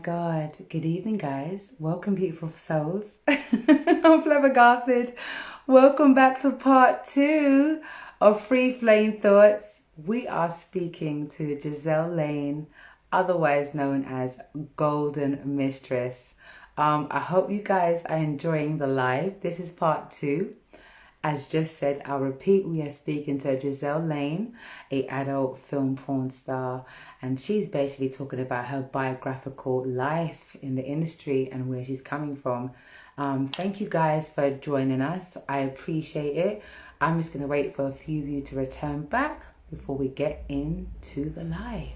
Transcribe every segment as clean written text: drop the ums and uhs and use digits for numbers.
God. Good evening, guys. Welcome, beautiful souls. I'm flabbergasted. Welcome back to part two of Free Flame Thoughts. We are speaking to Giselle Lane, otherwise known as Golden Mistress. I hope you guys are enjoying the live. This is part two. As just said, I'll repeat, we are speaking to Giselle Lane, a adult film porn star, and she's basically talking about her biographical life in the industry and where she's coming from. Thank you guys for joining us. I appreciate it. I'm just going to wait for a few of you to return back before we get into the live.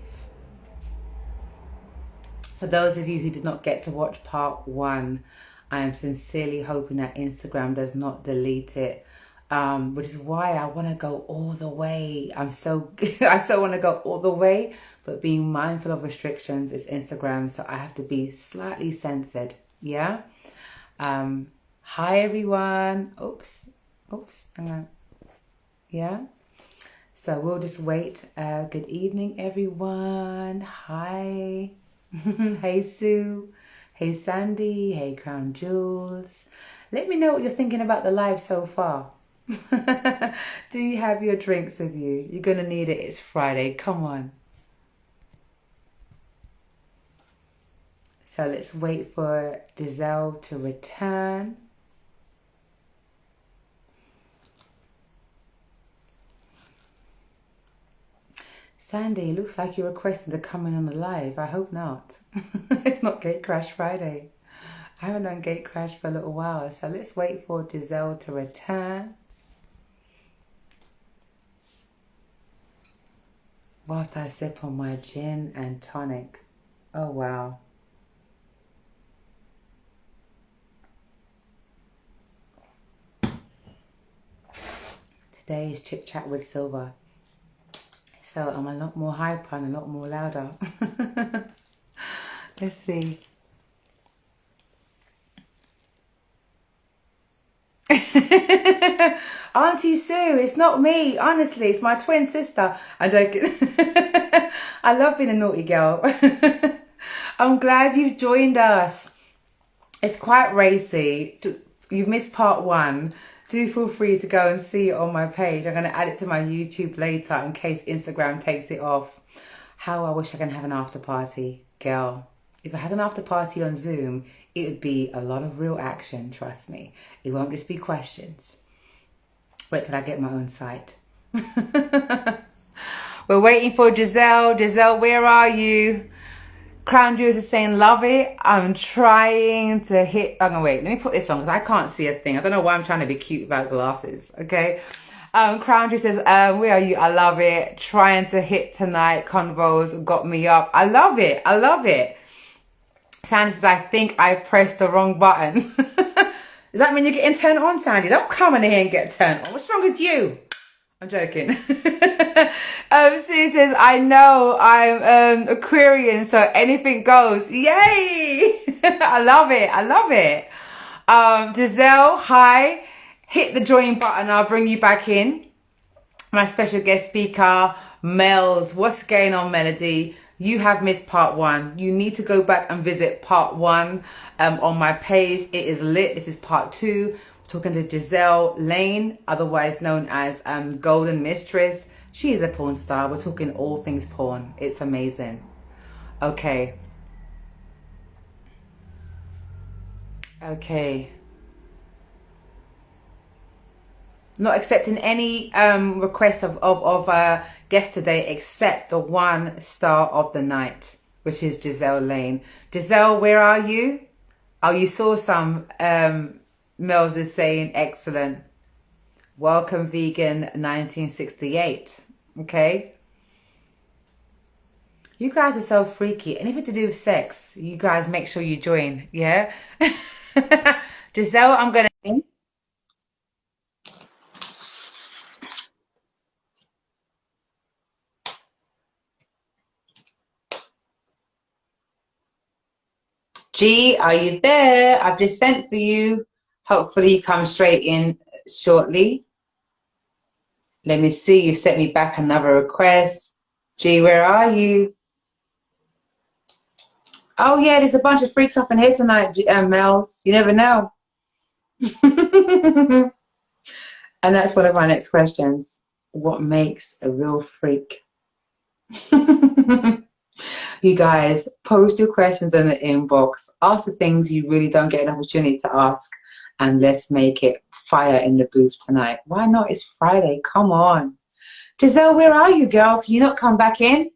For those of you who did not get to watch part one, I am sincerely hoping that Instagram does not delete it, which is why I want to go all the way. I so want to go all the way, but being mindful of restrictions, it's Instagram, so I have to be slightly censored. Yeah. Hi everyone. Oops. Hang on. Yeah. So we'll just wait. Good evening, everyone. Hi. Hey Sue. Hey Sandy. Hey Crown Jewels. Let me know what you're thinking about the live so far. Do you have your drinks with you? You're gonna need it. It's Friday. Come on. So let's wait for Giselle to return. Sandy, looks like you're requesting to come in on the live. I hope not. It's not Gate Crash Friday. I haven't done Gate Crash for a little while. So let's wait for Giselle to return. Whilst I sip on my gin and tonic. Oh, wow. Today is Chit Chat with Silver. So I'm a lot more hyper and a lot more louder. Let's see. Auntie Sue, it's not me. Honestly, it's my twin sister. I'm joking. I love being a naughty girl. I'm glad you've joined us. It's quite racy. You've missed part one. Do feel free to go and see it on my page. I'm going to add it to my YouTube later in case Instagram takes it off. How I wish I can have an after party, girl. If I had an after party on Zoom, it would be a lot of real action, trust me. It won't just be questions. Wait till I get my own site. We're waiting for Giselle. Giselle, where are you? Crown Jewels is saying, love it. I'm trying to hit... Oh, no, wait. Let me put this on because I can't see a thing. I don't know why I'm trying to be cute without glasses. Okay. Crown Jewels says, where are you? I love it. Trying to hit tonight. Convos got me up. I love it. I love it. Sandy says, I think I pressed the wrong button. Does that mean you're getting turned on, Sandy? Don't come in here and get turned on. What's wrong with you? I'm joking. Sue says, I know I'm Aquarian, so anything goes. Yay! I love it. I love it. Giselle, hi. Hit the join button. I'll bring you back in. My special guest speaker, Mel's. What's going on, Melody? You have missed part one. You need to go back and visit part one on my page. It is lit. This is part two. Talking to Giselle Lane, otherwise known as Golden Mistress. She is a porn star. We're talking all things porn. It's amazing. Okay. Not accepting any requests of guests today except the one star of the night, which is Giselle Lane. Giselle, where are you? Oh, you saw some... Mel's is saying, excellent. Welcome, Vegan 1968. Okay. You guys are so freaky. Anything to do with sex, you guys make sure you join. Yeah. Giselle, I'm going to... G, are you there? I've just sent for you. Hopefully you come straight in shortly. Let me see. You sent me back another request. G, where are you? Oh yeah, there's a bunch of freaks up in here tonight, Mels. You never know. And that's one of my next questions. What makes a real freak? You guys, post your questions in the inbox. Ask the things you really don't get an opportunity to ask. And let's make it fire in the booth tonight. Why not? It's Friday. Come on. Giselle, where are you, girl? Can you not come back in?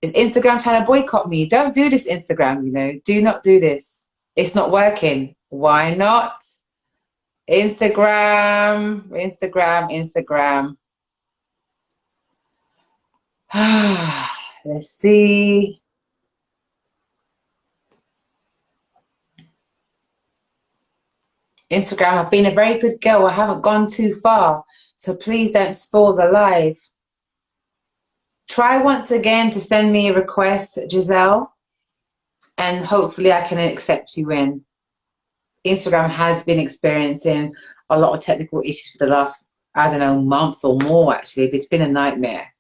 Is Instagram trying to boycott me? Don't do this, Instagram, you know. Do not do this. It's not working. Why not? Instagram, Instagram, Instagram. Let's see. Instagram, I've been a very good girl. I haven't gone too far. So please don't spoil the live. Try once again to send me a request, Giselle, and hopefully I can accept you in. Instagram has been experiencing a lot of technical issues for the last, I don't know, month or more, actually. It's been a nightmare.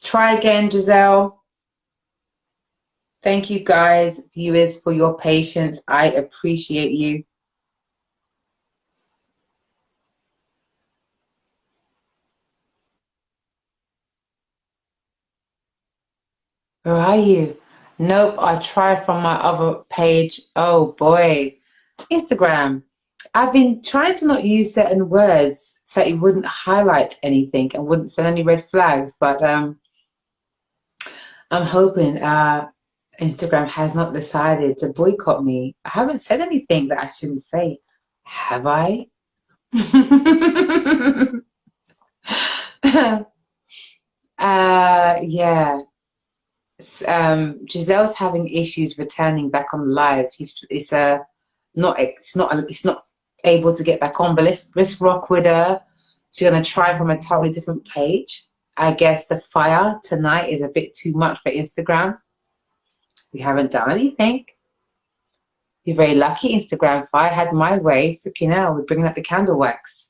Try again, Giselle. Thank you, guys, viewers, for your patience. I appreciate you. Where are you? Nope, I tried from my other page. Oh boy. Instagram. I've been trying to not use certain words so it wouldn't highlight anything and wouldn't send any red flags, but I'm hoping Instagram has not decided to boycott me. I haven't said anything that I shouldn't say, have I? Yeah. Giselle's having issues returning back on live. It's not able to get back on. But let's rock with her. She's gonna try from a totally different page. I guess the fire tonight is a bit too much for Instagram. We haven't done anything. You're very lucky, Instagram. If I had my way, freaking hell, we're bringing up the candle wax.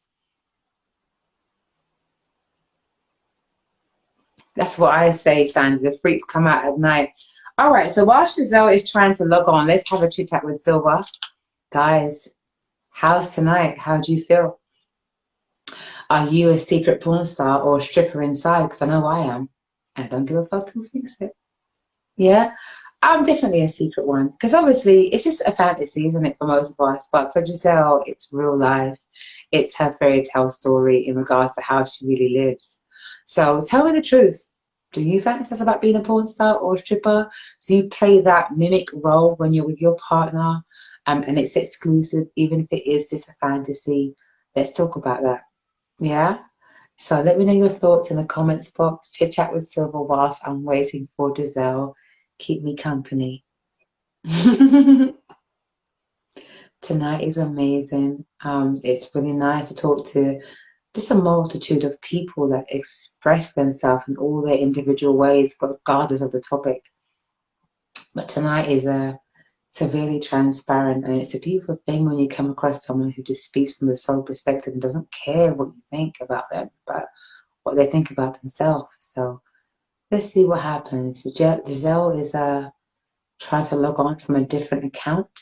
That's what I say, Sandy. The freaks come out at night. All right, so while Giselle is trying to log on, let's have a chit chat with Silver. Guys, how's tonight? How do you feel? Are you a secret porn star or a stripper inside? Because I know I am. And I don't give a fuck who thinks it. Yeah, I'm definitely a secret one. Because obviously, it's just a fantasy, isn't it, for most of us? But for Giselle, it's real life. It's her fairy tale story in regards to how she really lives. So tell me the truth. Do you fantasize about being a porn star or a stripper? Do you play that mimic role when you're with your partner? And it's exclusive, even if it is just a fantasy. Let's talk about that. Yeah? So let me know your thoughts in the comments box. Chit chat with Silver whilst I'm waiting for Giselle. Keep me company. Tonight is amazing. It's really nice to talk to just a multitude of people that express themselves in all their individual ways, but regardless of the topic. But tonight is severely transparent, and it's a beautiful thing when you come across someone who just speaks from the soul perspective and doesn't care what you think about them, but what they think about themselves. So let's see what happens. Giselle is trying to log on from a different account.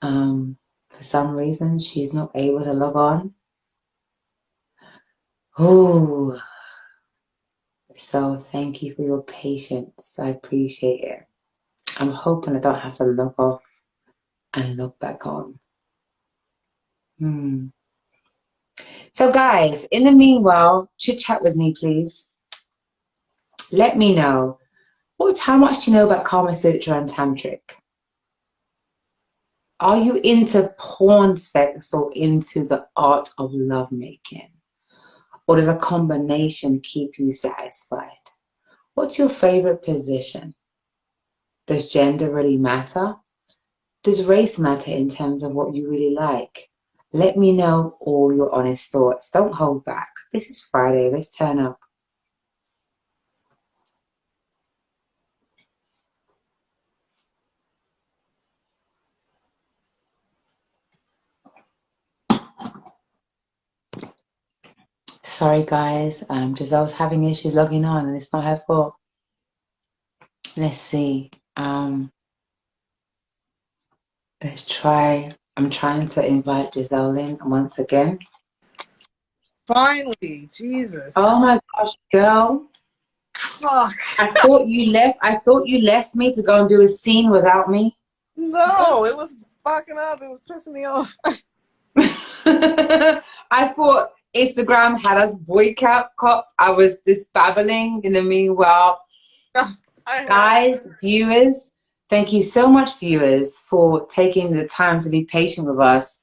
For some reason, she's not able to log on. Oh, so thank you for your patience. I appreciate it. I'm hoping I don't have to log off and log back on. So guys, in the meanwhile, chit chat with me, please. Let me know how much do you know about Kama Sutra and Tantric? Are you into porn sex or into the art of lovemaking? Or does a combination keep you satisfied? What's your favorite position? Does gender really matter? Does race matter in terms of what you really like? Let me know all your honest thoughts. Don't hold back. This is Friday. Let's turn up. Sorry, guys. Giselle's having issues logging on, and it's not her fault. Let's see. Let's try. I'm trying to invite Giselle in once again. Finally, Jesus. Oh my gosh, girl. Fuck. I thought you left me to go and do a scene without me. No, it was fucking up. It was pissing me off. I thought Instagram had us boycott. I was just babbling in the meanwhile. Guys, viewers, thank you so much, viewers, for taking the time to be patient with us.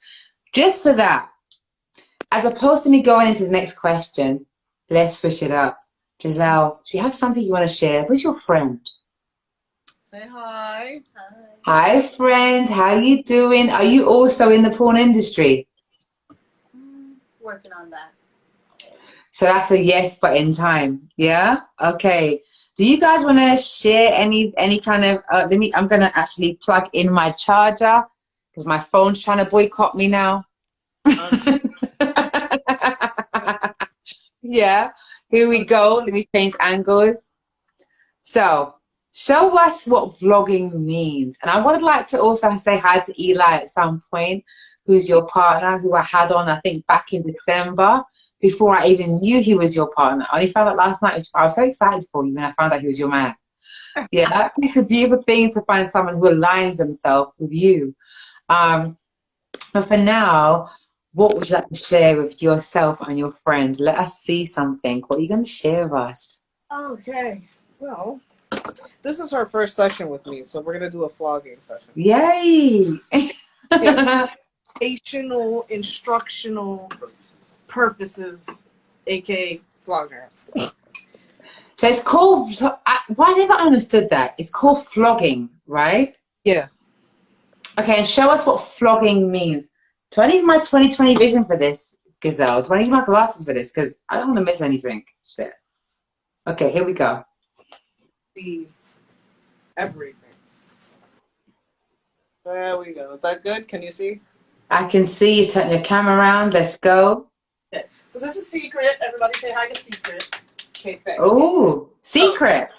Just for that, as opposed to me going into the next question, let's switch it up. Giselle, do you have something you want to share with your friend? Say hi. Hi, friend. How you doing? Are you also in the porn industry? Working on that. So that's a yes, but in time. Yeah? Okay. Do you guys want to share any kind of, I'm going to actually plug in my charger because my phone's trying to boycott me now. Yeah. Here we go. Let me change angles. So, show us what vlogging means. And I would like to also say hi to Eli at some point, who's your partner, who I had on, I think, back in December, before I even knew he was your partner. I only found out last night. I was so excited for you when I found out he was your man. Yeah, it's a beautiful thing to find someone who aligns themselves with you. But for now, what would you like to share with yourself and your friend? Let us see something. What are you going to share with us? Okay. Well, this is her first session with me, so we're going to do a flogging session. Yay! Educational, instructional purposes, aka flogger. So it's called, why never understood that? It's called flogging, right? Yeah. Okay, and show us what flogging means. Do I need my 2020 vision for this, Gizelle? Do I need my glasses for this? Because I don't want to miss anything. Shit. Okay, here we go. See everything. There we go. Is that good? Can you see? I can see you turn your camera around. Let's go. Okay. So this is Secret. Everybody say hi to Secret. Okay, thanks. Oh, Secret.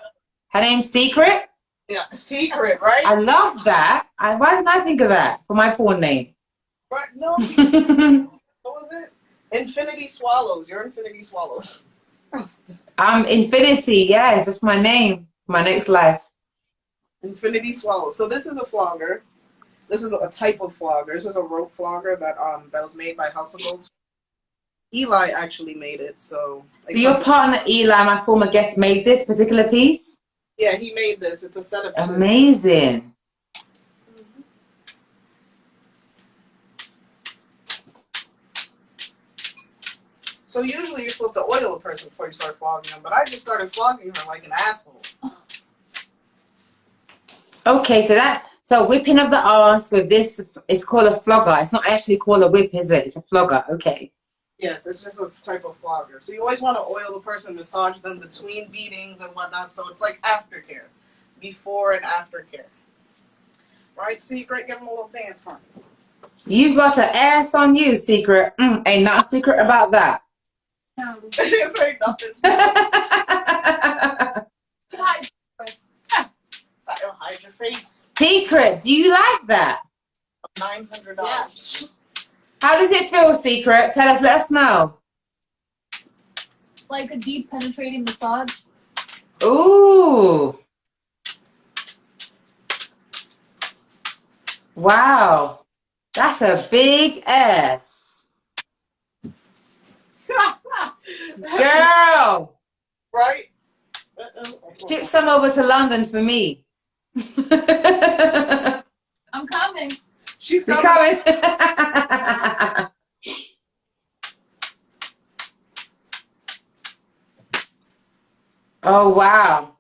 Her name's Secret? Yeah, Secret, right? I love that. Why didn't I think of that for my porn name? Right? No. What was it? Infinity Swallows. You're Infinity Swallows. I'm Infinity. Yes, that's my name. My next life. Infinity Swallows. So this is a flogger. This is a type of flogger. This is a rope flogger that was made by House of Gold. Eli actually made it. So your partner Eli, my former guest, made this particular piece? Yeah, he made this. It's a set of two. Amazing. So usually you're supposed to oil a person before you start flogging them, but I just started flogging her like an asshole. Okay, so whipping of the arse with this is called a flogger. It's not actually called a whip, is it? It's a flogger. Okay. Yes, it's just a type of flogger. So you always want to oil the person, massage them between beatings and whatnot. So it's like aftercare, before and aftercare. Right, Secret? Give them a little dance for me. You got an ass on you, Secret. Ain't nothing secret about that. No. This ain't nothing secret. Hide your face. Secret, do you like that? $900. Yeah. How does it feel, Secret? Tell us, let us know. Like a deep penetrating massage. Ooh. Wow. That's a big ass. Girl. Right? Ship some over to London for me. I'm coming. She's coming. Oh, wow.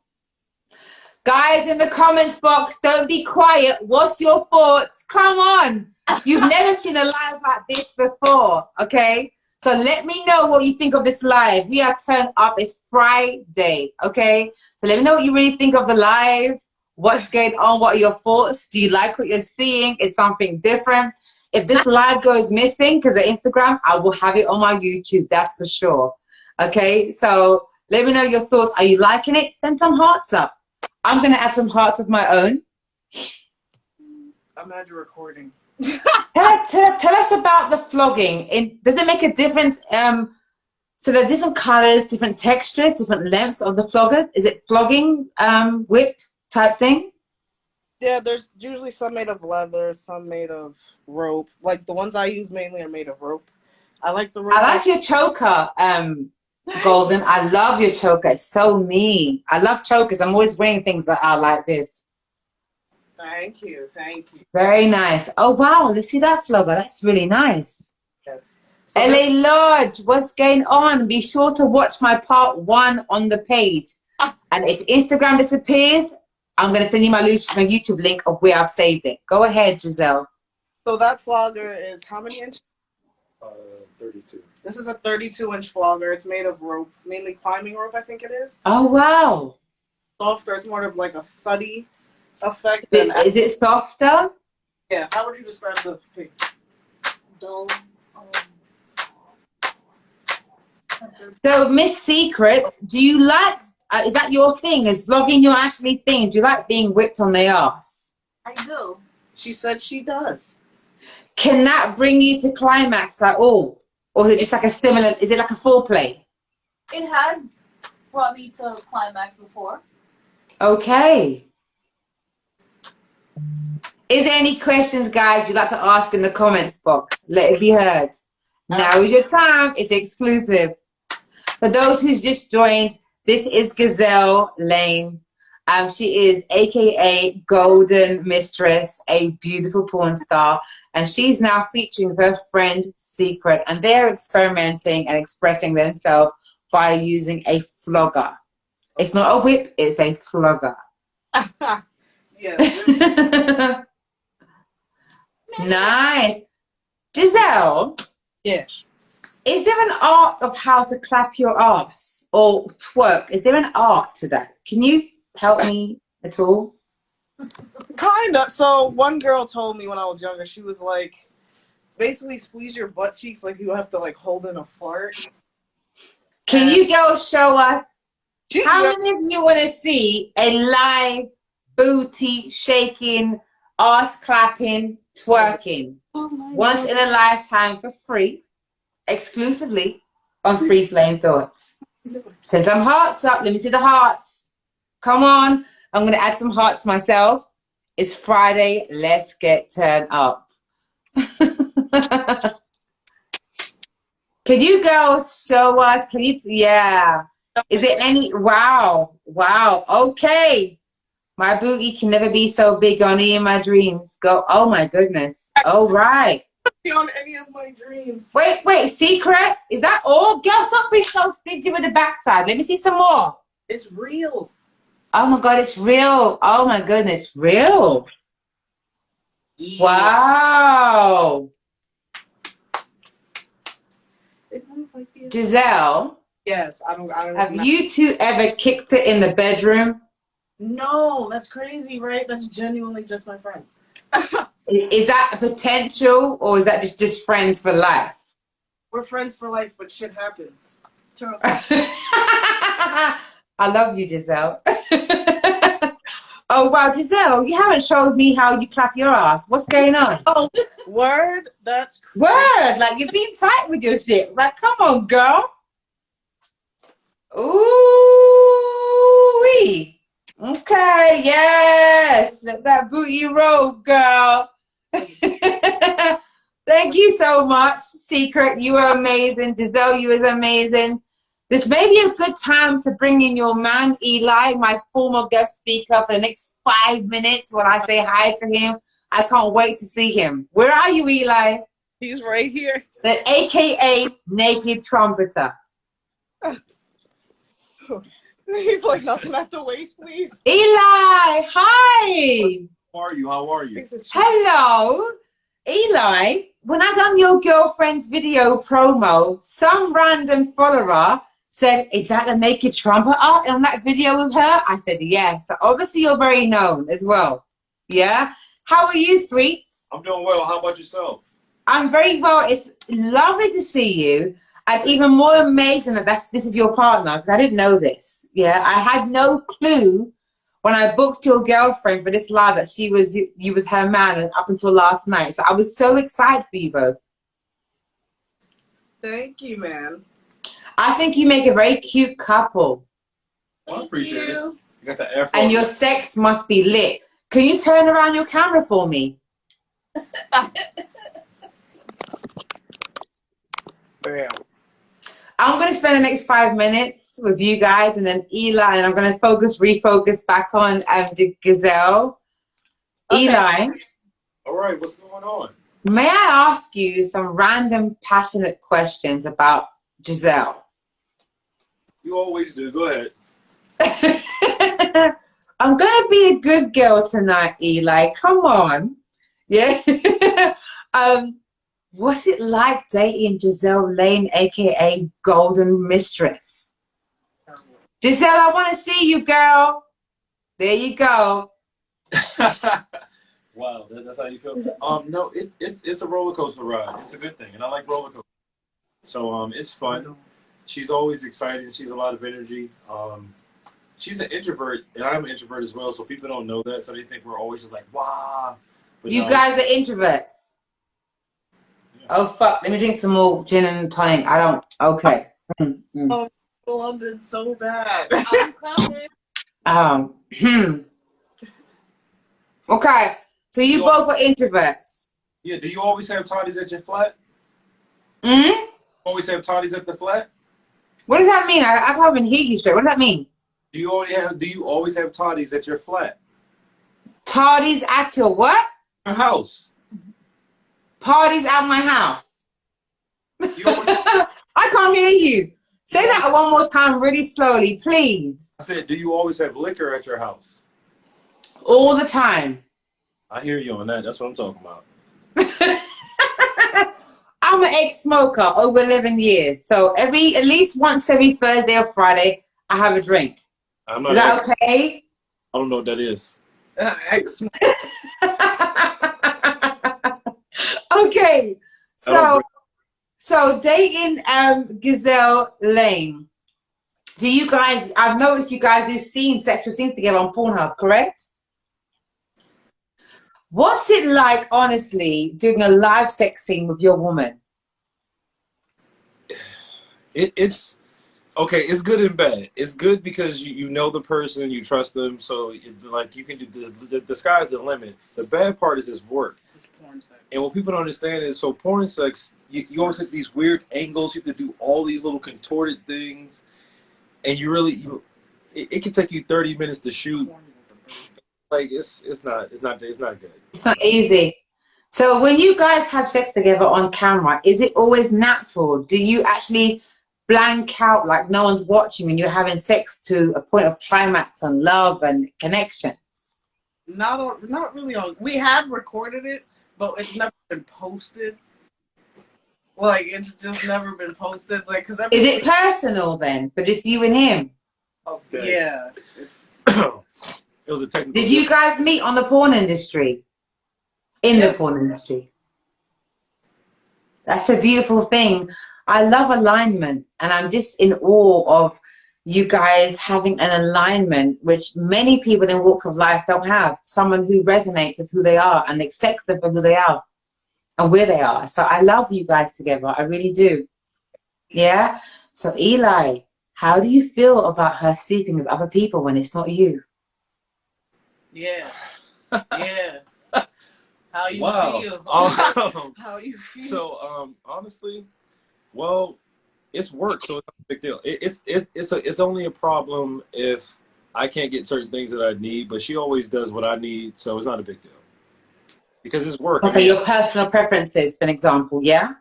Guys, in the comments box, don't be quiet. What's your thoughts? Come on. You've never seen a live like this before, okay? So let me know what you think of this live. We are turned up. It's Friday, okay? So let me know what you really think of the live. What's going on? What are your thoughts? Do you like what you're seeing? It's something different. If this live goes missing because of Instagram, I will have it on my YouTube. That's for sure. Okay, so let me know your thoughts. Are you liking it? Send some hearts up. I'm going to add some hearts of my own. Imagine recording. Tell us about the flogging. Does it make a difference? So there are different colors, different textures, different lengths of the flogger. Is it flogging, whip type thing? Yeah, there's usually some made of leather, some made of rope. Like the ones I use mainly are made of rope. I like the rope. I like your choker, Golden. I love your choker. It's so me. I love chokers. I'm always wearing things that are like this. Thank you, thank you. Very nice. Oh, wow. Let's see that flogger. That's really nice. Yes. So LA Lodge, what's going on? Be sure to watch my part 1 on the page. And if Instagram disappears, I'm going to send you my YouTube link of where I've saved it. Go ahead, Giselle. So that flogger is how many inches? 32. This is a 32-inch flogger. It's made of rope, mainly climbing rope, I think it is. Oh, wow. Softer. It's more of like a thuddy effect. Is it softer? Yeah. How would you describe the pig? Dull. So, Miss Secret, do you like, is that your thing? Is vlogging your actually thing? Do you like being whipped on the ass? I do. She said she does. Can that bring you to climax at all? Or is it just like a stimulant? Is it like a foreplay? It has brought me to climax before. Okay. Is there any questions, guys, you'd like to ask in the comments box? Let it be heard. Now is your time. It's exclusive. For those who's just joined, this is Gizelle Lane. She is AKA Golden Mistress, a beautiful porn star, and she's now featuring her friend Secret, and they're experimenting and expressing themselves via using a flogger. It's not a whip, it's a flogger. Yeah. Nice. Giselle? Yes. Is there an art of how to clap your ass or twerk? Is there an art to that? Can you help me at all? Kinda. So one girl told me when I was younger, she was like, basically squeeze your butt cheeks like you have to like hold in a fart. Can you girls show us? How Just, many of you want to see a live booty shaking, ass clapping, twerking once in a lifetime for free, exclusively on Free Flame Thoughts? Send some hearts up. Let me see the hearts. Come on. I'm going to add some hearts myself. It's Friday. Let's get turned up. Can you girls show us? Can you? Yeah. Is there any? Wow. Wow. Okay. My booty can never be so big only in my dreams. Go. Oh my goodness. All right. on any of my dreams. Wait. Secret? Is that all? Girl, stop being so stingy with the backside. Let me see some more. It's real. Oh my God, it's real. Oh my goodness, real. Yeah. Wow. It moves like this. Giselle, Yes, I don't have you two ever kicked it in the bedroom? No, that's crazy, right? That's genuinely just my friends. Is that a potential or is that just friends for life? We're friends for life, but shit happens. True. I love you, Giselle. Oh, wow, Giselle, you haven't showed me how you clap your ass. What's going on? Oh, word? That's crazy. Word, like you're being tight with your shit. Like, come on, girl. Ooh-wee. Okay, yes. Let that booty roll, girl. Thank you so much, Secret. You are amazing. Giselle, you is amazing. This may be a good time to bring in your man, Eli, my former guest speaker, for the next 5 minutes when I say hi to him. I can't wait to see him. Where are you, Eli? He's right here. The AKA Naked Trumpeter. He's like, nothing at the waist, please. Eli, hi. How are you? How are you? Hello. Eli, when I done your girlfriend's video promo, some random follower said, is that the Naked Trumpeter on that video with her? I said, yeah. So obviously you're very known as well. Yeah? How are you, sweets? I'm doing well. How about yourself? I'm very well. It's lovely to see you. And even more amazing that this is your partner, because I didn't know this. Yeah, I had no clue when I booked your girlfriend for this live that you was her man and up until last night. So I was so excited for you both. Thank you, man. I think you make a very cute couple. I appreciate it. You got the afro. And your sex must be lit. Can you turn around your camera for me? Bam. I'm going to spend the next 5 minutes with you guys and then Eli, and I'm going to refocus back on Gizelle. Okay. Eli. All right, what's going on? May I ask you some random passionate questions about Giselle? You always do. Go ahead. I'm going to be a good girl tonight, Eli. Come on. Yeah. What's it like dating Giselle Lane, a.k.a. Golden Mistress? Giselle, I want to see you, girl. There you go. Wow, that's how you feel? No, it's a roller coaster ride. It's a good thing, and I like roller coasters. So it's fun. She's always excited. She's a lot of energy. She's an introvert, and I'm an introvert as well, so people don't know that, so they think we're always just like, wow. But You no. guys are introverts. Yeah. Oh, fuck. Let me drink some more gin and tonic. I don't. Okay. Oh, London so bad. I'm coming. Okay. So you both are introverts. Yeah, do you always have toddies at your flat? Hmm? Always have toddies at the flat? What does that mean? I haven't heard you straight. What does that mean? Do you always have toddies at your flat? Toddies at your what? Your house. Parties at my house. You always, I can't hear you. Say that one more time really slowly, please. I said, do you always have liquor at your house? All the time. I hear you on that. That's what I'm talking about. I'm an ex-smoker over 11 years. So at least once every Thursday or Friday, I have a drink. I'm not Is that okay? I don't know what that is. Okay. So dating Gizelle Lane. Do you guys, I've noticed you guys do sexual scenes together on Pornhub, correct? What's it like, honestly, doing a live sex scene with your woman? It's okay. It's good and bad. It's good because you know the person, you trust them, so like you can do this. The sky's the limit. The bad part is work. It's porn sex. And what people don't understand is, so porn sex, you always have these weird angles. You have to do all these little contorted things, and it can take you 30 minutes to shoot. Like it's not good. It's not easy. So when you guys have sex together on camera, is it always natural? Do you actually blank out like no one's watching when you're having sex to a point of climax and love and connection? Not really on. We have recorded it, but it's never been posted. Like it's just never been posted. Like because is it personal then, for just you and him? Okay. Yeah, it's. It was a technical. Did you guys meet on the porn industry? The porn industry. That's a beautiful thing. I love alignment, and I'm just in awe of you guys having an alignment which many people in walks of life don't have. Someone who resonates with who they are and accepts them for who they are and where they are. So I love you guys together. I really do. Yeah? So Eli, how do you feel about her sleeping with other people when it's not you? Yeah. Yeah. How you feel? How you feel? So honestly, well, it's work, so it's not a big deal. It's only a problem if I can't get certain things that I need, but she always does what I need, so it's not a big deal. Because it's work. Okay, your personal preferences, for an example, yeah?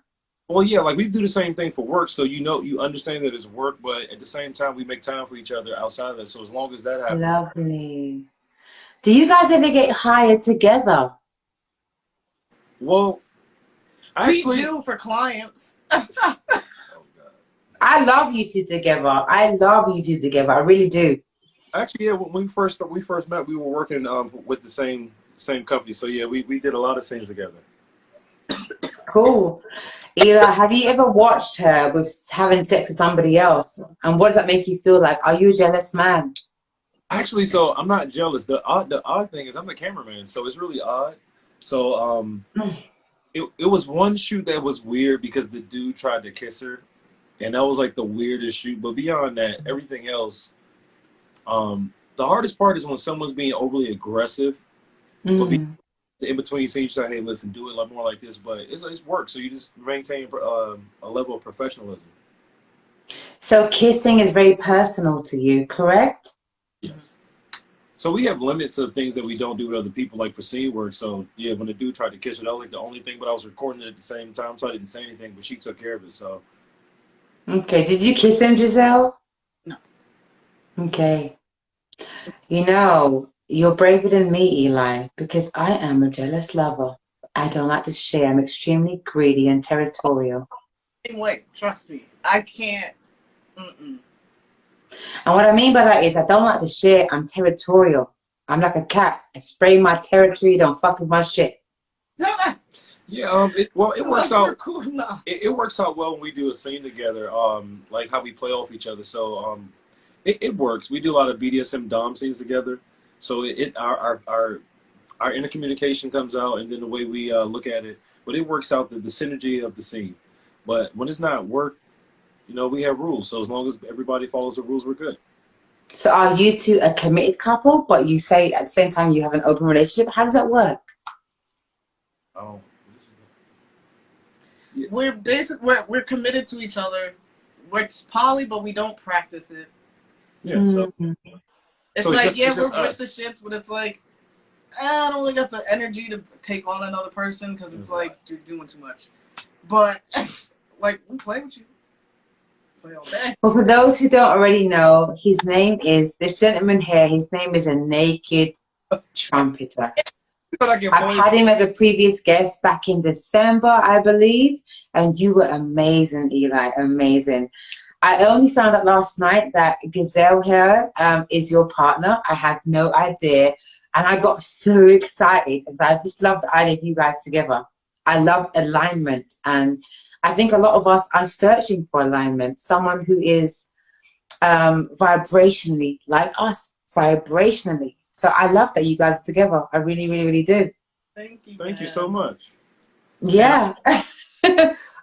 Well, yeah, like we do the same thing for work, so you understand that it's work, but at the same time, we make time for each other outside of that, so as long as that happens. Lovely. Do you guys ever get hired together? Well, actually, we do for clients. Oh, God. I love you two together. I love you two together. I really do. Actually, yeah. When we first met, we were working with the same company. So yeah, we did a lot of scenes together. Cool. Ela, have you ever watched her with having sex with somebody else? And what does that make you feel like? Are you a jealous man? Actually, so I'm not jealous. The odd thing is I'm the cameraman, so it's really odd. So it was one shoot that was weird because the dude tried to kiss her, and that was like the weirdest shoot. But beyond that, everything else, the hardest part is when someone's being overly aggressive, but Mm. in between scenes, you say, "Hey, listen, do it like more like this." But it's work, so you just maintain a level of professionalism. So kissing is very personal to you, correct? Yes. So we have limits of things that we don't do with other people, like for scene work. So yeah, when the dude tried to kiss her, that was like the only thing. But I was recording it at the same time, so I didn't say anything. But she took care of it. So Okay. Did you kiss him, Giselle? No. Okay. You know, you're braver than me, Eli, because I am a jealous lover. I don't like to share. I'm extremely greedy and territorial. Same way. Trust me. I can't. Mm-mm. And what I mean by that is I don't like to share. I'm territorial. I'm like a cat. I spray my territory, don't fuck with my shit. No, no. yeah, it works Unless out. we're cool. No. It works out well when we do a scene together. Like how we play off each other. So it works. We do a lot of BDSM dom scenes together. So our intercommunication comes out, and then the way we look at it. But it works out the synergy of the scene. But when it's not work, we have rules. So as long as everybody follows the rules, we're good. So are you two a committed couple, but you say at the same time you have an open relationship? How does that work? Oh. We're committed to each other. We're poly, but we don't practice it. Yeah. So Mm. It's so like, it's just we're with us. the shits, but it's like, I don't really got the energy to take on another person because it's like you're doing too much. But like, we play with you, play all day. Well, for those who don't already know, his name is, this gentleman here, his name is a naked trumpeter. But I get I've pointed. had him as a previous guest back in December, I believe, and you were amazing, Eli, amazing. I only found out last night that Gizelle here is your partner. I had no idea, and I got so excited because I just love the idea of you guys together. I love alignment, and I think a lot of us are searching for alignment. Someone who is vibrationally like us, vibrationally. So I love that you guys are together. I really, really, really do. Thank you. Thank you Man. so much. Yeah.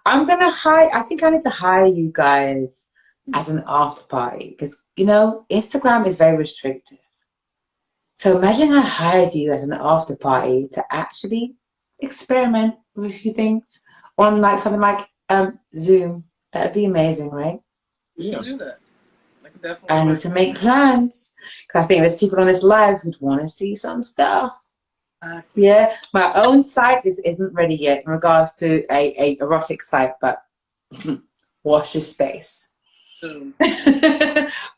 I'm gonna hire, I think I need to hire you guys as an after party because Instagram is very restrictive. So imagine I hired you as an after party to actually experiment with a few things on like something like Zoom. That'd be amazing, right? We Yeah. can do that. I can I definitely. need to make plans because I think there's people on this live who'd want to see some stuff. Yeah, my own site isn't ready yet in regards to a erotic site, but watch this space. Soon.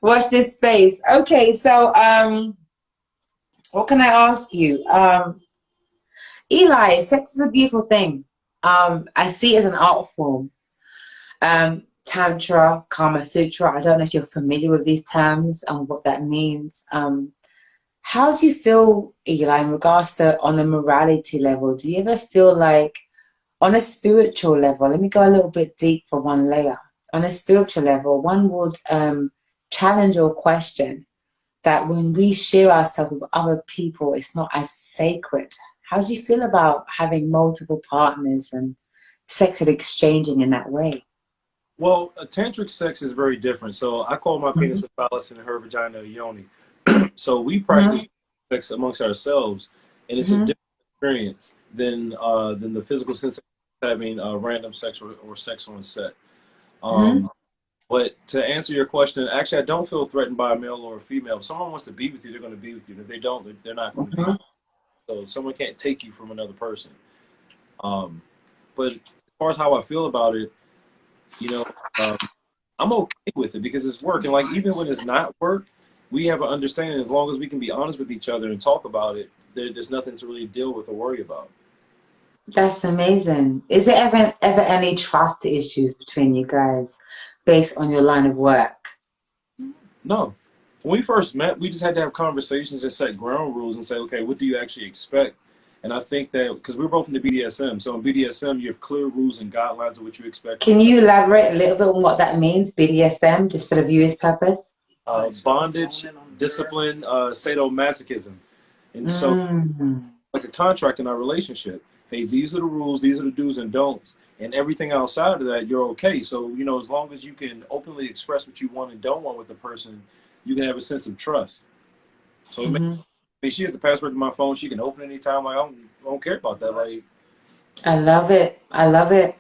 Watch this space. Okay, so what can I ask you? Eli, sex is a beautiful thing. I see it as an art form. Tantra, Kama Sutra. I don't know if you're familiar with these terms and what that means. How do you feel, Eli, in regards to on a morality level? Do you ever feel like on a spiritual level, let me go a little bit deep for one layer. On a spiritual level, one would challenge or question that when we share ourselves with other people, it's not as sacred. How do you feel about having multiple partners and sexual exchanging in that way? Well, tantric sex is very different. So I call my Mhm. penis a phallus and her vagina a yoni. So we Mhm. practice sex amongst ourselves, and it's a Mhm. different experience than the physical sense of having random sex or sex on set. Mhm. But to answer your question, actually, I don't feel threatened by a male or a female. If someone wants to be with you, they're going to be with you. And if they don't, they're not going to be. Mhm. So someone can't take you from another person. But as far as how I feel about it, you know, um, I'm okay with it because it's work. And like even when it's not work, we have an understanding. As long as we can be honest with each other and talk about it, there's nothing to really deal with or worry about. That's amazing. Is there ever any trust issues between you guys based on your line of work? No. When we first met, we just had to have conversations and set ground rules and say, okay, what do you actually expect? And I think that because we're both in the BDSM, so in BDSM you have clear rules and guidelines of what you expect. Can you elaborate a little bit on what that means, BDSM, just for the viewer's purpose? Bondage, discipline, sadomasochism. And so, like a contract in our relationship, hey, these are the rules, these are the do's and don'ts, and everything outside of that, you're okay. So, you know, as long as you can openly express what you want and don't want with the person, you can have a sense of trust. So, I mean, she has the password to my phone. She can open it anytime. Like, I don't care about that. Like, I love it. I love it.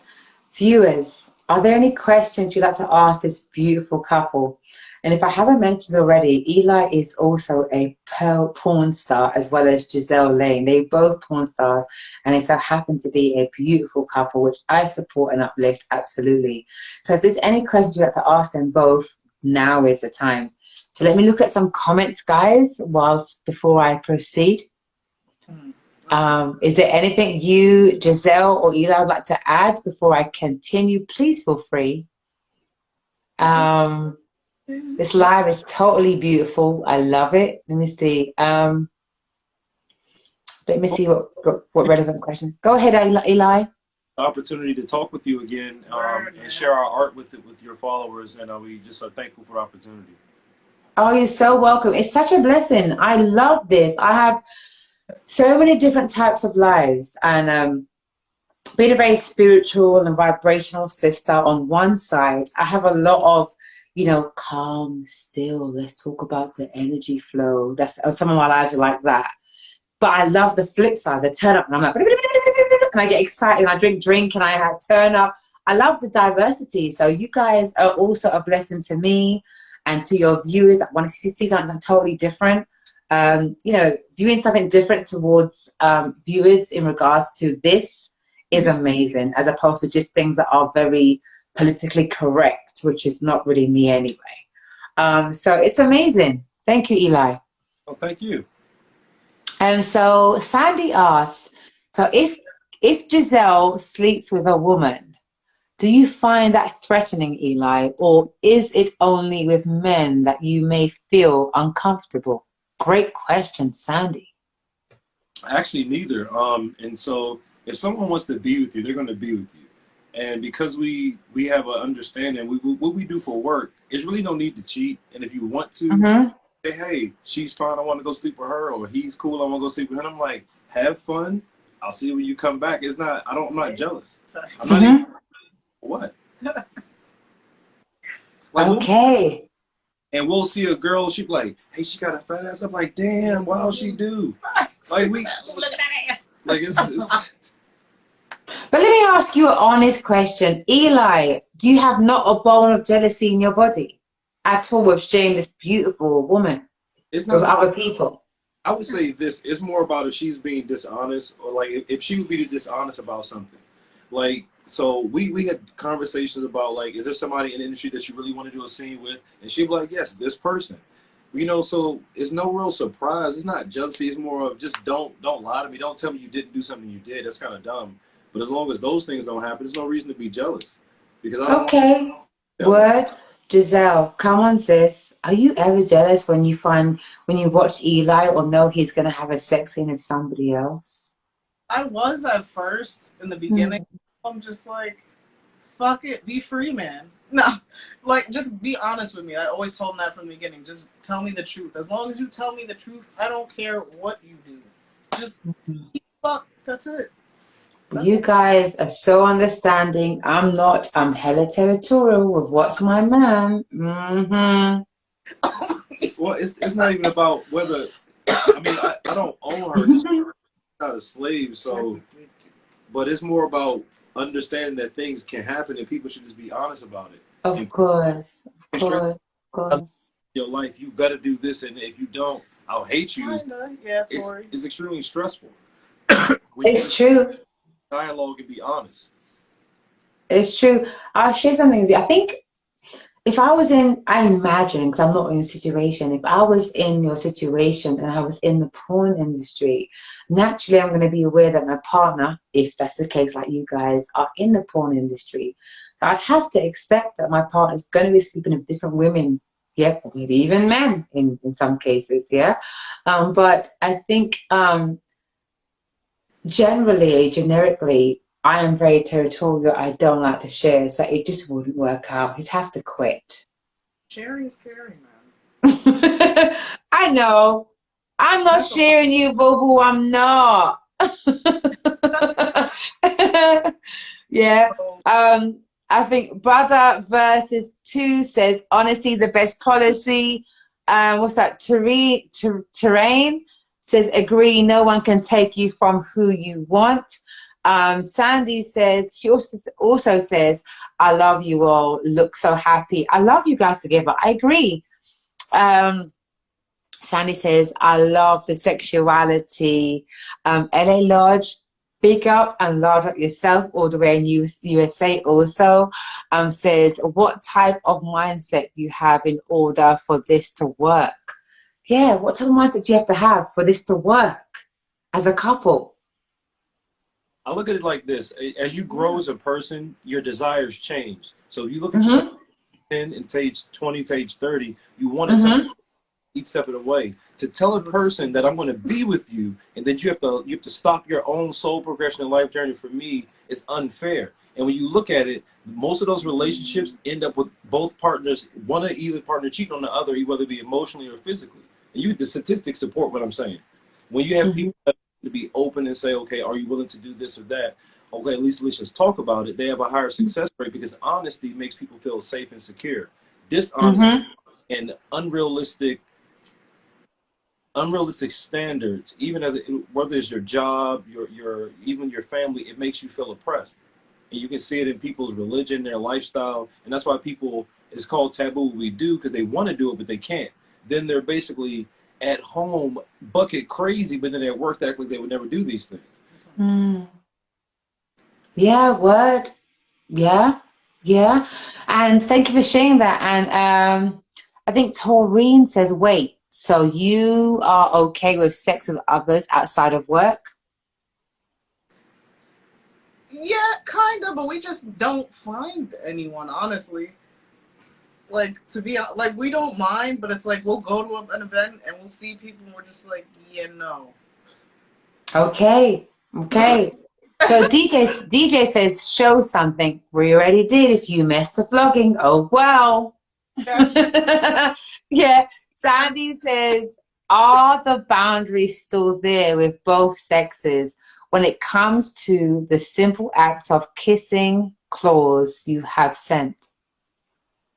Viewers, are there any questions you'd like to ask this beautiful couple? And if I haven't mentioned already, Eli is also a porn star as well as Giselle Lane. They both porn stars, and they so happen to be a beautiful couple, which I support and uplift absolutely. So if there's any questions you'd like to ask them both, now is the time. So let me look at some comments, guys, before I proceed. Is there anything you, Giselle or Eli, would like to add before I continue? Please feel free. This live is totally beautiful. I love it. Let me see. Let me see what relevant question. Go ahead, Eli. Opportunity to talk with you again and share our art with your followers, and we just are thankful for the opportunity. Oh, you're so welcome. It's such a blessing. I love this. I have so many different types of lives, and being a very spiritual and vibrational sister on one side, I have a lot of, you know, calm, still, let's talk about the energy flow. Some of my lives are like that. But I love the flip side, the turn up, and I'm like, and I get excited, and I drink, and I turn up. I love the diversity. So you guys are also a blessing to me and to your viewers that want to see something totally different. You know, viewing something different towards viewers in regards to this is amazing, as opposed to just things that are very politically correct, which is not really me anyway. So it's amazing. Thank you, Eli. Oh, thank you. So Sandy asks, so if Giselle sleeps with a woman, do you find that threatening, Eli, or is it only with men that you may feel uncomfortable? Great question, Sandy. Actually, neither. And so if someone wants to be with you, they're going to be with you. And because we have an understanding, what we do for work, there's really no need to cheat. And if you want to, say, hey, she's fine, I want to go sleep with her, or he's cool, I want to go sleep with him. I'm like, have fun. I'll see when you come back. I'm not jealous. I'm not even, what? Like, Okay. And we'll see a girl, she'll be like, hey, she got a fat ass. I'm like, damn, why don't she do? Like, look at that ass. Like, it's But let me ask you an honest question. Eli, do you have not a bone of jealousy in your body at all with sharing this beautiful woman it's not with other people? I would say this, it's more about if she's being dishonest, or like if she would be dishonest about something. Like, so we had conversations about, like, is there somebody in the industry that you really want to do a scene with? And she'd be like, yes, this person. You know, so it's no real surprise. It's not jealousy. It's more of just don't lie to me. Don't tell me you didn't do something you did. That's kind of dumb. But as long as those things don't happen, there's no reason to be jealous. Because I don't Word. Giselle, come on, sis. Are you ever jealous when you watch Eli or know he's going to have a sex scene with somebody else? I was at first in the beginning. I'm just like, fuck it, be free, man. No, like, just be honest with me. I always told him that from the beginning. Just tell me the truth. As long as you tell me the truth, I don't care what you do. Just fuck. That's it. You guys are so understanding. I'm not. I'm hella territorial with what's my man. Well, it's not even about whether. I mean, I don't own her. She's not a slave. So, but it's more about understanding that things can happen and people should just be honest about it. Of course. Your life, you better do this, and if you don't, I'll hate you. Yeah, it's extremely stressful. It's true. Dialogue and be honest. It's true. I'll share something with you. I think if I was I imagine, because I'm not in a situation, if I was in your situation and I was in the porn industry, naturally I'm going to be aware that my partner, if that's the case, like you guys, are in the porn industry. So I'd have to accept that my partner is going to be sleeping with different women, yeah, or maybe even men in some cases, yeah. But I think generally, generically, I am very territorial. I don't like to share, so it just wouldn't work out. He'd have to quit. Sharing is caring, man. I know. I'm not That's a lot. sharing you, boo boo. I'm not. Yeah. So, I think brother versus two says honesty the best policy. What's that? Terrain says agree. No one can take you from who you want. Sandy says she also says I love you all. Look so happy. I love you guys together. I agree. Um, Sandy says, I love the sexuality. LA Lodge, big up and load up yourself all the way in USA also. Says, what type of mindset you have in order for this to work? Yeah, what type of mindset do you have to have for this to work as a couple? I look at it like this: as you grow as a person, your desires change. So if you look at yourself Mm-hmm. 10 and to age 20 to age 30, you wanted something Mm-hmm. each step of the way. To tell a person that I'm going to be with you and that you have to stop your own soul progression and life journey, for me is unfair. And when you look at it, most of those relationships end up with both partners, one of either partner cheating on the other, whether it be emotionally or physically. And the statistics support what I'm saying. When you have Mm-hmm. people that to be open and say, okay, are you willing to do this or that? Okay, at least let's just talk about it. They have a higher success rate because honesty makes people feel safe and secure. Dishonesty Mm-hmm. and unrealistic standards, even whether it's your job, your even your family, it makes you feel oppressed, and you can see it in people's religion, their lifestyle, and that's why people, it's called taboo. We do because they want to do it, but they can't. Then they're basically at home bucket crazy, but then at work they act like they would never do these things. Mm. Yeah, word. Yeah, yeah. And thank you for sharing that. And I think Taurine says, wait, so you are okay with sex with others outside of work? yeah, kind of, but we just don't find anyone, honestly. Like, to be like, we don't mind, but it's like we'll go to an event and we'll see people and we're just like, yeah, no. Okay, okay. So DJ says, show something. We already did. If you missed the flogging, oh well. Yeah. Yeah. Sandy says, are the boundaries still there with both sexes when it comes to the simple act of kissing clause you have sent?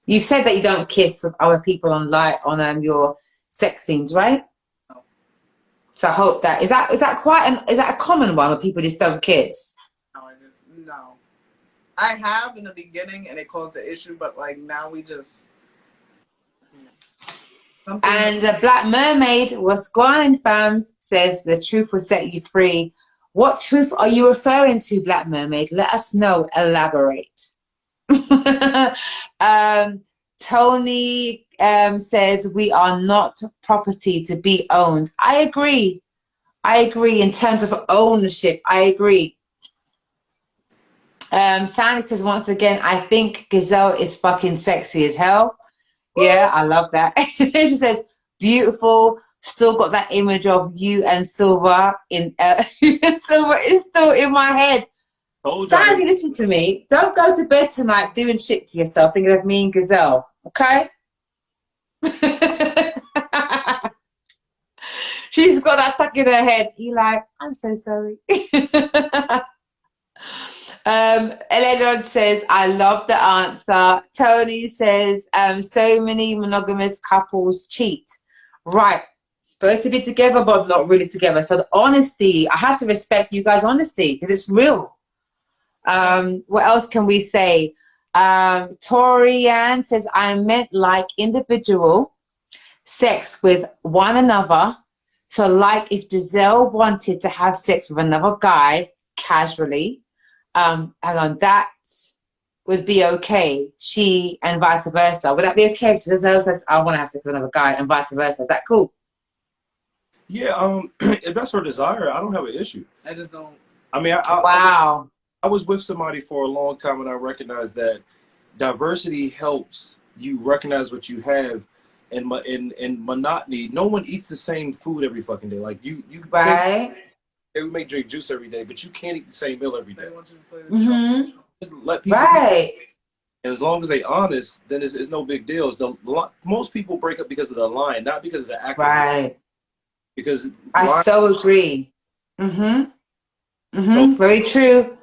You've said that you don't kiss with other people on your sex scenes, right? No, So I hope that is that a common one where people just don't kiss? no. I have in the beginning and it caused the issue, but like now we just something that And the Black Mermaid was gone fams says the truth will set you free. What truth are you referring to, Black Mermaid? Let us know. Elaborate. um, Tony says we are not property to be owned. I agree. I agree in terms of ownership. I agree. Sandy says once again, I think Gizelle is fucking sexy as hell. Yeah, I love that. She says, beautiful. Still got that image of you and Silver in Silver is still in my head. Told y'all Sandy, they listen to me. Don't go to bed tonight doing shit to yourself, thinking of me and Gazelle. Okay? She's got that stuck in her head. You like, I'm so sorry. Eleanor says, I love the answer. Tony says, so many monogamous couples cheat. Right. Supposed to be together, but not really together. So the honesty, I have to respect you guys' honesty because it's real. What else can we say? Tori Ann says, I meant like individual sex with one another. So like if Giselle wanted to have sex with another guy casually, hang on, that would be okay. She and vice versa. Would that be okay if Giselle says, I want to have sex with another guy and vice versa? Is that cool? yeah, if that's her desire, I don't have an issue. I just don't. I mean, Wow. I was with somebody for a long time and I recognized that diversity helps you recognize what you have, and in monotony, no one eats the same food every fucking day. Like you Right? we may drink juice every day, but you can't eat the same meal every day. They want you to play the Mm-hmm. Just let people be. Right. And as long as they honest, then it's no big deal. Most people break up because of the line, not because of the actor. Right. Because I line, so agree. Mm-hmm. so Mm-hmm. Very true.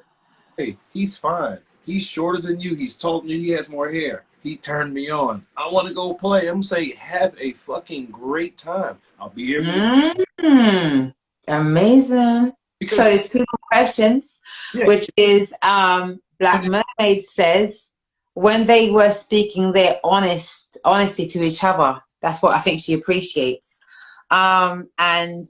hey, he's fine. He's shorter than you. He's taller than you. He has more hair. He turned me on. I want to go play. I'm saying, have a fucking great time. I'll be here Mm. Amazing. So because there's two more questions, yeah, which is Black Mermaid says when they were speaking their honesty to each other. That's what I think she appreciates. And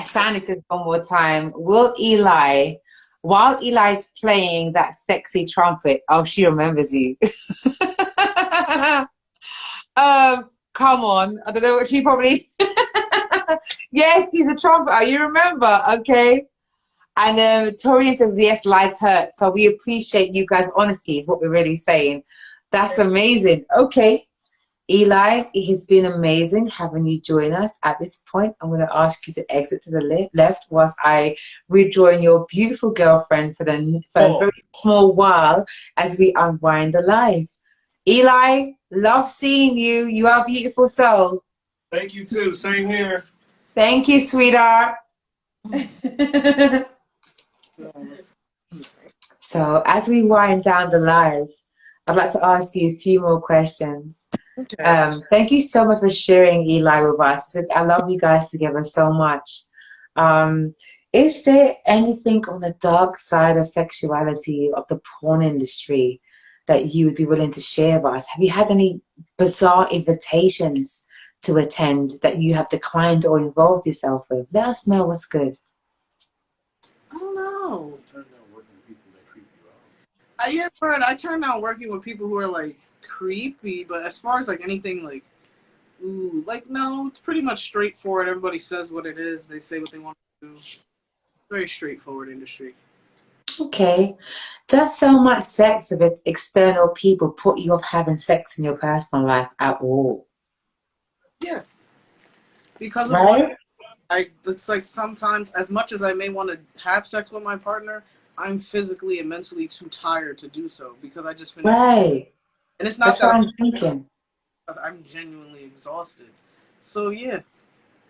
Sandy says one more time, will Eli, while Eli's playing that sexy trumpet, oh, she remembers you. Come on. I don't know what she probably yes, he's a trumpeter. You remember, okay? And Torian says, yes, lies hurt. So we appreciate you guys' honesty is what we're really saying. That's amazing. Okay. Eli, it has been amazing having you join us. At this point, I'm going to ask you to exit to the left whilst I rejoin your beautiful girlfriend for a very small while as we unwind the live. Eli, love seeing you. You are a beautiful soul. thank you too. Same here. Thank you, sweetheart. So as we wind down the live, I'd like to ask you a few more questions. Okay. Thank you so much for sharing Eli with us. I love you guys together so much. Is there anything on the dark side of sexuality of the porn industry that you would be willing to share with us? Have you had any bizarre invitations to attend that you have declined or involved yourself with? Let us know what's good. I don't know. Turn down working with people that creep you I turn down working with people who are like creepy, but as far as like anything like, ooh, like no, it's pretty much straightforward. Everybody says what it is. They say what they want to do. Very straightforward industry. Okay. Does so much sex with external people put you off having sex in your personal life at all? Yeah, because of what Right? it's like sometimes, as much as I may want to have sex with my partner, I'm physically and mentally too tired to do so because I just finished. Right. And it's not That's what that I'm thinking. I'm genuinely exhausted. So yeah,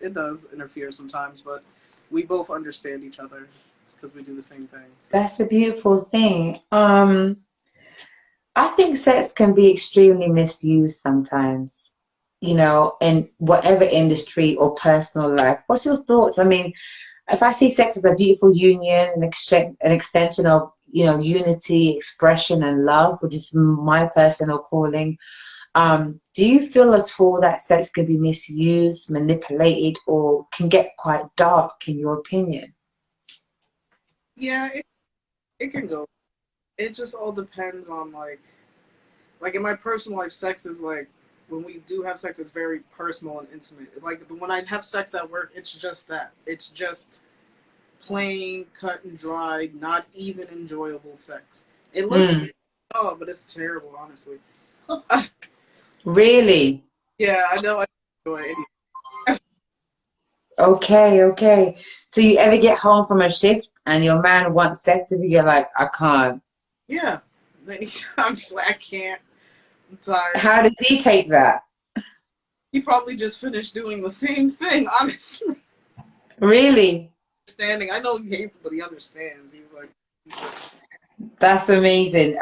it does interfere sometimes, but we both understand each other because we do the same thing. So. That's a beautiful thing. I think sex can be extremely misused sometimes, in whatever industry or personal life. What's your thoughts? I mean, if I see sex as a beautiful union, an extension of, unity, expression, and love, which is my personal calling, do you feel at all that sex can be misused, manipulated, or can get quite dark, in your opinion? Yeah, it can go. It just all depends on like in my personal life, sex is like when we do have sex, it's very personal and intimate. Like when I have sex at work, it's just that. It's just plain, cut and dried, not even enjoyable sex. It looks but it's terrible, honestly. Really? Yeah, I know. I enjoy it. Okay. So you ever get home from a shift and your man wants sex with you, you're like, I can't. Yeah, I'm just like I can't. I'm tired. How does he take that? He probably just finished doing the same thing. Honestly, Really? understanding. I know he hates, but he understands. He's like, That's amazing.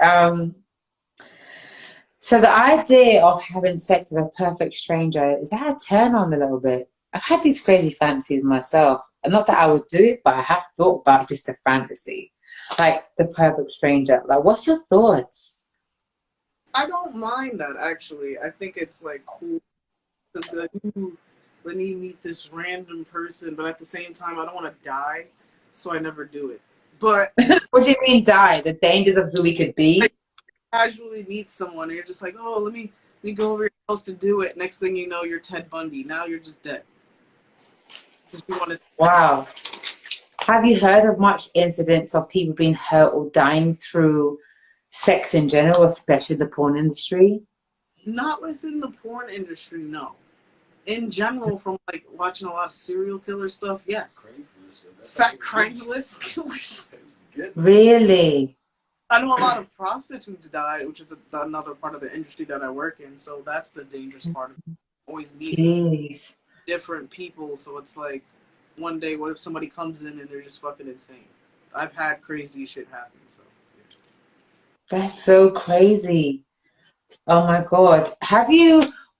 So the idea of having sex with a perfect stranger, is that a turn on a little bit? I've had these crazy fantasies myself. And not that I would do it, but I have thought about just a fantasy. Like the perfect stranger. Like, what's your thoughts? I don't mind that actually. I think it's like cool to be like, ooh, let me meet this random person, but at the same time, I don't want to die, so I never do it. But What do you mean die? The dangers of who we could be? casually meet someone, and you're just like, oh, let me go over your house to do it. Next thing you know, you're Ted Bundy. Now you're just dead. You want to? Wow. Have you heard of much incidents of people being hurt or dying through sex in general, especially the porn industry? Not within the porn industry, no. in general, from like watching a lot of serial killer stuff, yes. Craigslist. Fat Craigslist killers. Really? I know a lot of prostitutes die, which is another part of the industry that I work in. So that's the dangerous part of always meeting Jeez. different people. So it's like, one day, what if somebody comes in and they're just fucking insane? I've had crazy shit happen. So yeah. That's so crazy. Oh my God.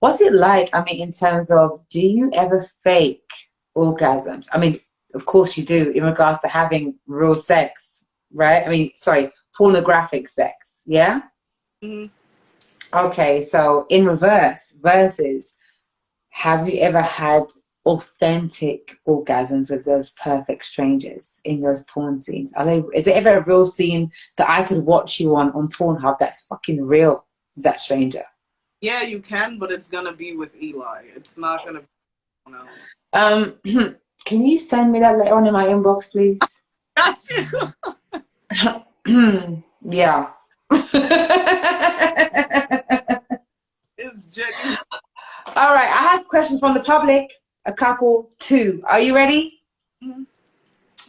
What's it like? I mean, in terms of, do you ever fake orgasms? I mean, of course you do in regards to having real sex, right? I mean, sorry, pornographic sex. Yeah? Mhm. Okay, so in reverse, versus, have you ever had authentic orgasms with those perfect strangers in those porn scenes? Is there ever a real scene that I could watch you on Pornhub that's fucking real with that stranger? Yeah, you can, but it's gonna be with Eli. It's not gonna be someone else. Can you send me that later on in my inbox, please? Got you. Yeah. It's genuine. All right, I have questions from the public. A couple, two. Are you ready? Mhm.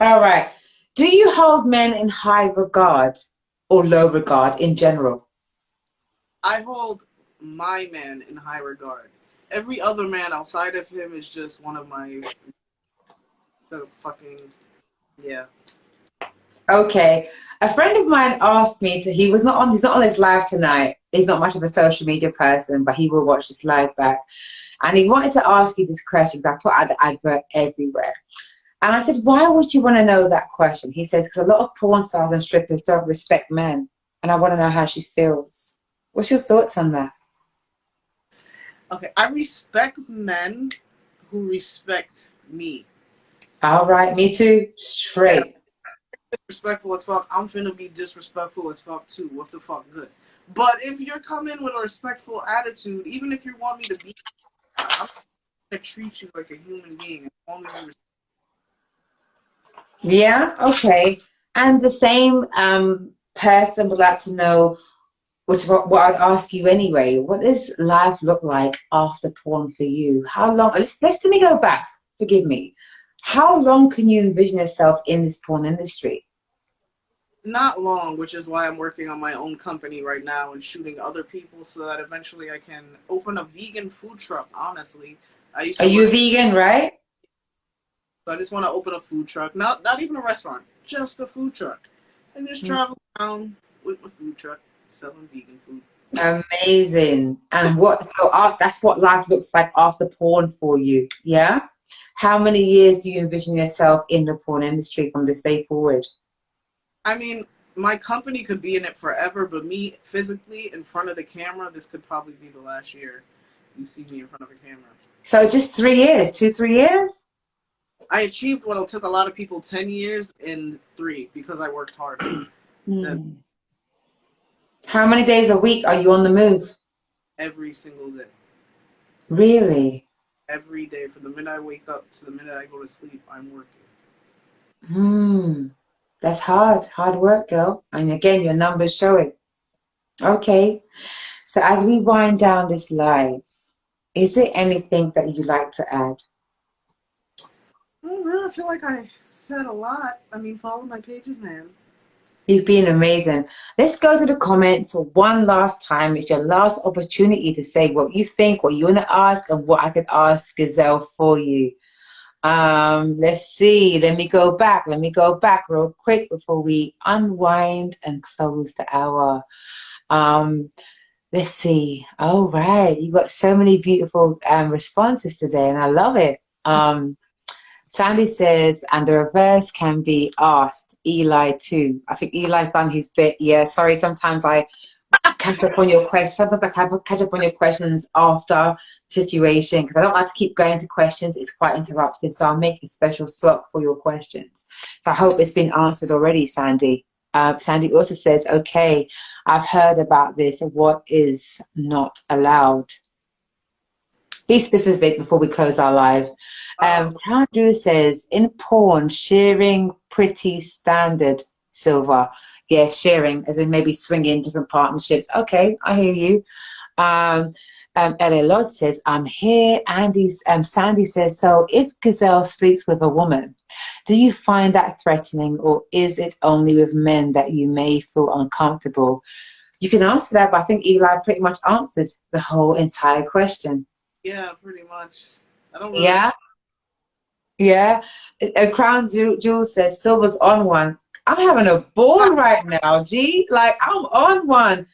All right. Do you hold men in high regard or low regard in general? I hold my man in high regard. Every other man outside of him is just one of my the fucking yeah. Okay. A friend of mine asked me to, he's not on his live tonight. He's not much of a social media person, but he will watch this live back. And he wanted to ask you this question because I put out the advert everywhere. And I said, why would you want to know that question? He says, because a lot of porn stars and strippers don't respect men. And I want to know how she feels. What's your thoughts on that? Okay, I respect men who respect me. All right, me too. Yeah, Straight. disrespectful as fuck. I'm finna be disrespectful as fuck too. What the fuck, good. But if you're coming with a respectful attitude, even if you want me to be, I'm gonna treat you like a human being as long as you. Yeah, okay. And the same person would like to know what I'd ask you anyway. What does life look like after porn for you? How long? Let me go back. Forgive me. How long can you envision yourself in this porn industry? Not long, which is why I'm working on my own company right now and shooting other people so that eventually I can open a vegan food truck. Honestly, I used Are to you work, a vegan, right? so I just want to open a food truck. Not even a restaurant, just a food truck, and just travel around with my food truck selling vegan food. Amazing. And that's what life looks like after porn for you, yeah? How many years do you envision yourself in the porn industry from this day forward? I mean, my company could be in it forever, but me physically in front of the camera, this could probably be the last year you see me in front of a camera. So just 3 years, 2, 3 years? I achieved what it took a lot of people 10 years in 3 because I worked hard. Hmm. How many days a week are you on the move? Every single day. Really? Every day, from the minute I wake up to the minute I go to sleep, I'm working. That's hard work, girl. And again, your numbers show it. Okay. So as we wind down this live, is there anything that you'd like to add? I feel like I said a lot. I mean, follow my pages, man. You've been amazing. Let's go to the comments one last time. It's your last opportunity to say what you think, what you want to ask, and what I could ask Gizelle for you. Let's see. Let me go back. Let me go back real quick before we unwind and close the hour. Let's see. All right. You got so many beautiful responses today, and I love it. Sandy says, and the reverse can be asked. Eli too. I think Eli's done his bit. Yeah, sorry. Sometimes I catch up on your questions. Sometimes I catch up on your questions after situation because I don't like to keep going to questions. It's quite interruptive. So I'll make a special slot for your questions. So I hope it's been answered already, Sandy. Sandy also says, okay, I've heard about this. What is not allowed? Be specific before we close our live. Crown Drew says, in porn, sharing pretty standard, Silver. Yeah, sharing, as in maybe swinging different partnerships. Okay, I hear you. Ella Lodge says, I'm here. Sandy says, so if Gizelle sleeps with a woman, do you find that threatening, or is it only with men that you may feel uncomfortable? You can answer that, but I think Eli pretty much answered the whole entire question. Yeah, pretty much. I don't really. Yeah, yeah. Crown Jewel says, Silver's on one. I'm having a ball right now, G. Like, I'm on one.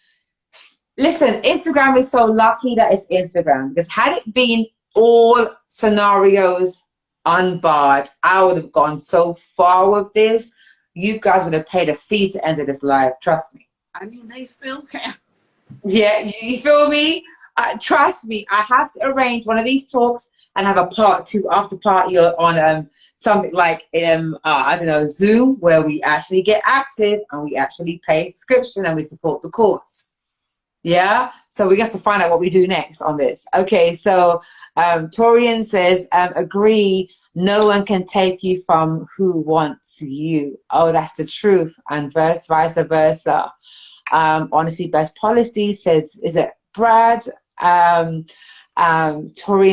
Listen, Instagram is so lucky that it's Instagram, because had it been all scenarios unbarred, I would have gone so far with this. You guys would have paid a fee to enter this live. Trust me. I mean, they still can. Yeah, you feel me? Trust me, I have to arrange one of these talks and have a part two after party on something like I don't know, Zoom, where we actually get active and we actually pay subscription and we support the cause. Yeah, so we have to find out what we do next on this. Okay, so Torian says, agree, no one can take you from who wants you. Oh, that's the truth, and vice versa. Honestly, best policy says, is it Brad? Torian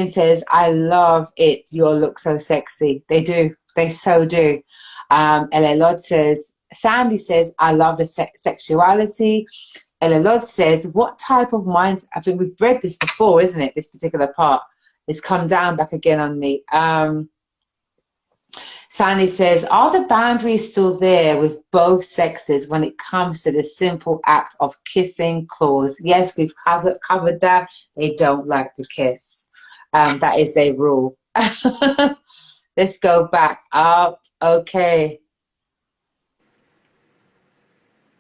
says, I love it. Your look so sexy. They do. They so do. Ella Lod says, Sandy says, I love the sexuality. Ella Lodge says, what type of mind? I think we've read this before, isn't it? This particular part. It's come down back again on me. Sandy says, are the boundaries still there with both sexes when it comes to the simple act of kissing claws? Yes, we've covered that. They don't like to kiss. That is their rule. Let's go back up. Okay.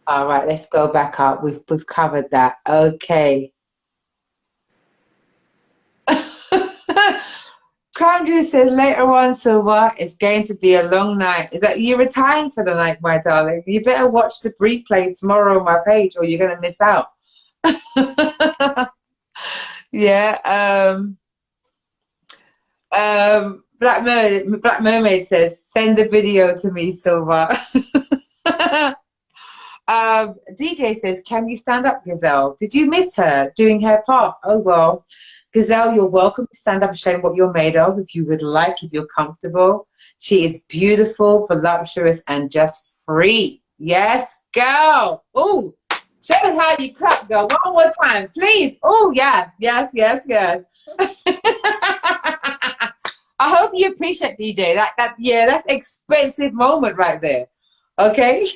All right, let's go back up. We've covered that. Okay. Crown Drew says later on, Silver, it's going to be a long night. Is that you retiring for the night, my darling? You better watch the replay tomorrow on my page, or you're gonna miss out. Yeah. Black Mermaid says, send the video to me, Silver. DJ says, can you stand up, Gizelle? Did you miss her doing her part? Oh, well, Gizelle, you're welcome to stand up and show what you're made of if you would like, if you're comfortable. She is beautiful, voluptuous, and just free. Yes, girl. Ooh, show them how you clap, girl. One more time, please. Oh, yes, yes, yes, yes. I hope you appreciate DJ. Yeah, that's expensive moment right there. Okay.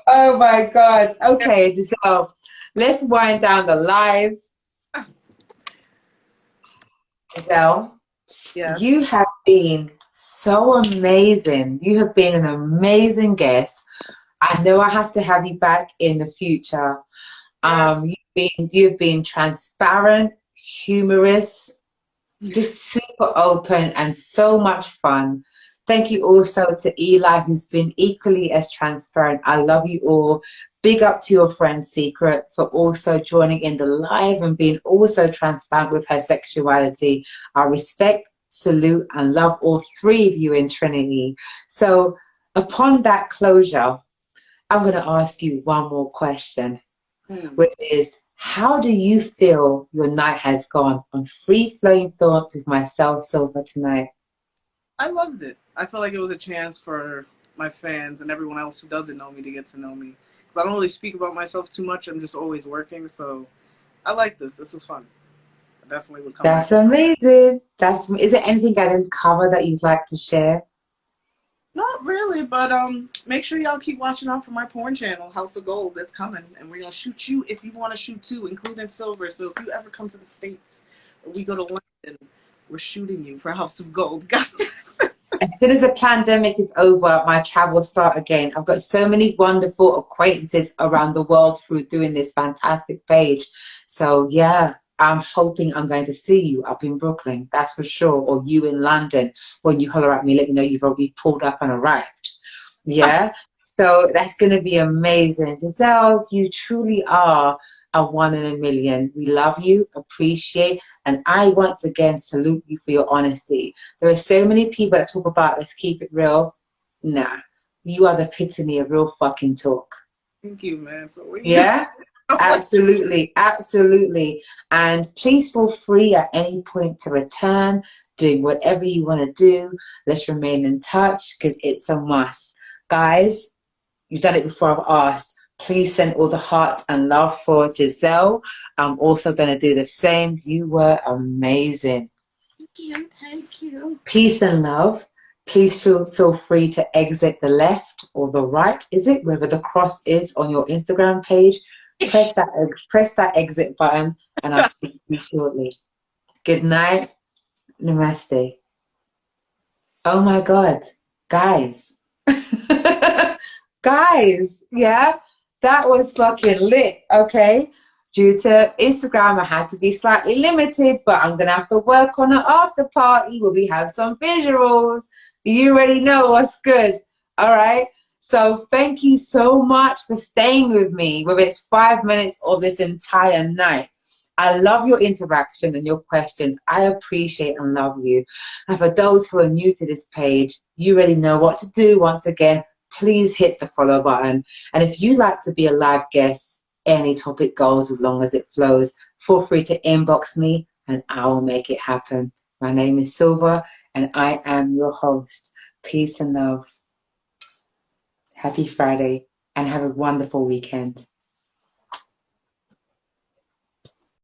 Oh my God. Okay, so let's wind down the live. Giselle, Yes. you have been so amazing. You have been an amazing guest. I know I have to have you back in the future. You've been transparent, humorous, just super open, and so much fun. Thank you also to Eli, who's been equally as transparent. I love you all. Big up to your friend Secret for also joining in the live and being also transparent with her sexuality. I respect, salute, and love all three of you in Trinity. So upon that closure, I'm going to ask you one more question, which is, how do you feel your night has gone on Free Flowing Thoughts with myself, Silver, tonight? I loved it. I feel like it was a chance for my fans and everyone else who doesn't know me to get to know me. Because I don't really speak about myself too much. I'm just always working. So I like this. This was fun. I definitely would come That's back. amazing. Is there anything I didn't cover that you'd like to share? Not really, but make sure y'all keep watching out for my porn channel, House of Gold. That's coming. And we're going to shoot you if you want to shoot too, including Silver. So if you ever come to the States or we go to London, we're shooting you for House of Gold. As soon as the pandemic is over, my travels start again. I've got so many wonderful acquaintances around the world through doing this fantastic page. So yeah, I'm hoping I'm going to see you up in Brooklyn, that's for sure, or you in London. When you holler at me, let me know you've already pulled up and arrived. Yeah, so that's going to be amazing. Giselle, you truly are a one in a million. We love you, appreciate, and I once again salute you for your honesty. There are so many people that talk about let's keep it real. Nah, you are the epitome of real fucking talk. Thank you, man. So Yeah? Absolutely, absolutely. And please feel free at any point to return, doing whatever you want to do. Let's remain in touch because it's a must. Guys, you've done it before, I've asked. Please send all the hearts and love for Giselle. I'm also going to do the same. You were amazing. Thank you. Thank you. Peace and love. Please feel free to exit the left or the right, is it? Wherever the cross is on your Instagram page. Press that exit button and I'll speak to you shortly. Good night. Namaste. Oh my God. Guys. Guys, yeah, that was fucking lit, okay? Due to Instagram, I had to be slightly limited, but I'm gonna have to work on an after party where we have some visuals. You already know what's good, all right? So thank you so much for staying with me, whether it's 5 minutes or this entire night. I love your interaction and your questions. I appreciate and love you. And for those who are new to this page, you already know what to do. Once again, please hit the follow button. And if you'd like to be a live guest, any topic goes as long as it flows. Feel free to inbox me and I will make it happen. My name is Silva and I am your host. Peace and love. Happy Friday and have a wonderful weekend.